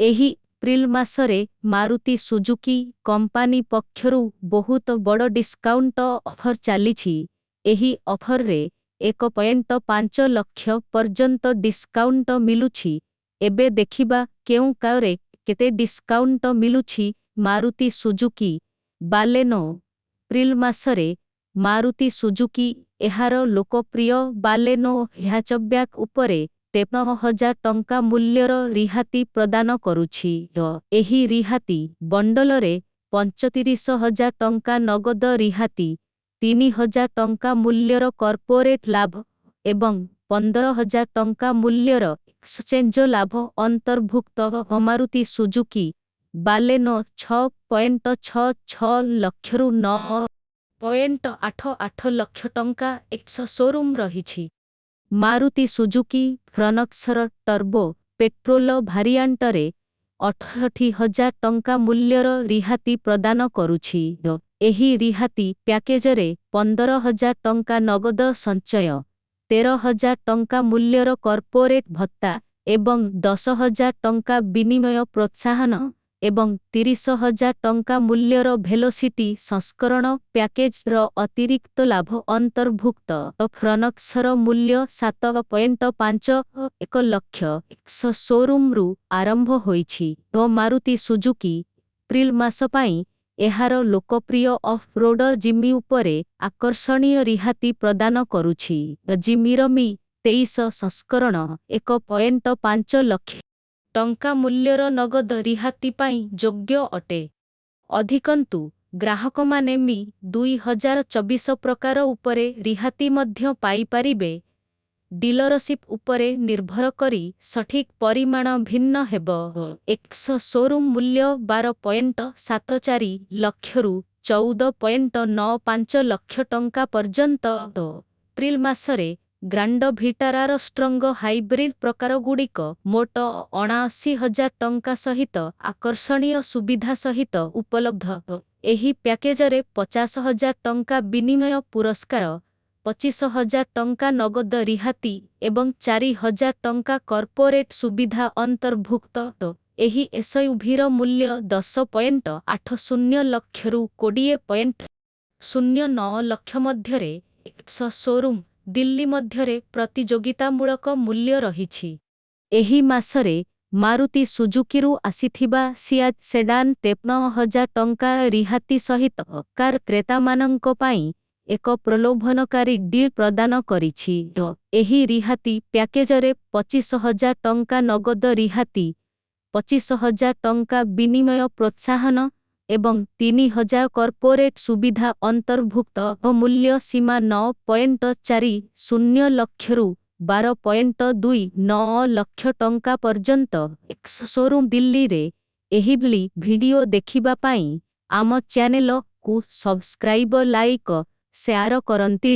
एही एप्रिल मासरे Maruti Suzuki company पक्षरु बहुत बड़ डिस्काउंट ऑफर चलीछि। एही ऑफर रे 1.5 लाख पर्यंत डिस्काउंट मिलुछि। एबे देखिबा केउ कारे केते डिस्काउंट मिलुछि। मारुति सुजुकी बालेनो एप्रिल मासरे मारुति सुजुकी एहार लोकप्रिय बालेनो हैचब्याक उपरे 53,000 टंका मूल्यर रिहाती प्रदान करुछि। एही रिहाती बंडलरे 35,000 टंका नगद रिहाती, 3,000 टंका मूल्यर कॉर्पोरेट लाभ एवं 15,000 टंका मूल्यर एक्सचेंज लाभ अंतर्भुक्त। मारुति सुजुकी बालेनो 6.66 लक्षरु 9.88 लक्ष टंका एक्स शोरूम रहिछि। Maruti Suzuki Fronx turbo petrol भारियांटरे 68,000 टंका मूल्यर रिहाती प्रदान करुछि। एही रिहाती पैकेजरे 15,000 टंका नगद संचय, 13,000 टंका मूल्यर कॉर्पोरेट भत्ता एवं 10,000 टंका विनिमय प्रोत्साहन एवं 30,000 टंका मूल्यर वेलोसिटी संस्करण पैकेज रो अतिरिक्त लाभ अंतर्भुक्त। फ्रनक्सर मूल्य 7.51 लक्ष एक्स शोरूम रु आरंभ होईछि। मारुति सुजुकी एप्रिल मास पाई एहार लोकप्रिय ऑफ रोडर जिमी उपरे आकर्षणीय रिहाती प्रदान करुछि। जिमीर मी 23 संस्करण 1.5 लक्ष टंका मूल्यर नगद रिहाती पाई योग्य अटे। अधिकंतु ग्राहक माने मी 2024 प्रकार उपरे रिहाती मध्य पाई पारिबे। डीलरशिप उपरे निर्भर करी सठिक परिमाण भिन्न हेबो। एक्स शोरूम मूल्य 12.74 लक्षरु 14.95 लक्ष टंका पर्यंत। एप्रिल मासरे ग्रांड विटारार स्ट्रंग हाइब्रिड प्रकार गुड़िक मोट 79,000 टंका सहित आकर्षणीय सुविधा सहित उपलब्ध। एही पैकेजरे 50,000 टंका विनिमय पुरस्कार, 25,000 टंका नगद रिहाती एवं 4,000 टंका कॉर्पोरेट सुविधा अंतर्भुक्त। एही एसयूवीर मूल्य 10.80 लक्षरु 20.09 लक्ष मध्यरे एक्स शोरूम दिल्ली मध्यरे प्रतियोगितामूलक मूल्य रहिछि। एही मासरे मारुति सुजुकीरु आसिथिबा सियाज सेडान 53,000 टंका रिहाती सहित कार क्रेतामानंक पाई एक प्रलोभनकारी डील प्रदान करिछि। एही रिहाती पैकेजरे 25,000 टंका नगद रिहाती, 25,000 टंका विनिमय प्रोत्साहन एवं 3,000 कॉर्पोरेट सुविधा अंतर्भुक्त। मूल्य सीमा 9.40 लक्षरु 12.29 लक्ष टंका पर्यंत। एक्स शोरूम दिल्ली रे एही भली वीडियो देखिबा पाई आम चैनल को सब्सक्राइब, लाइक, शेयर करंती।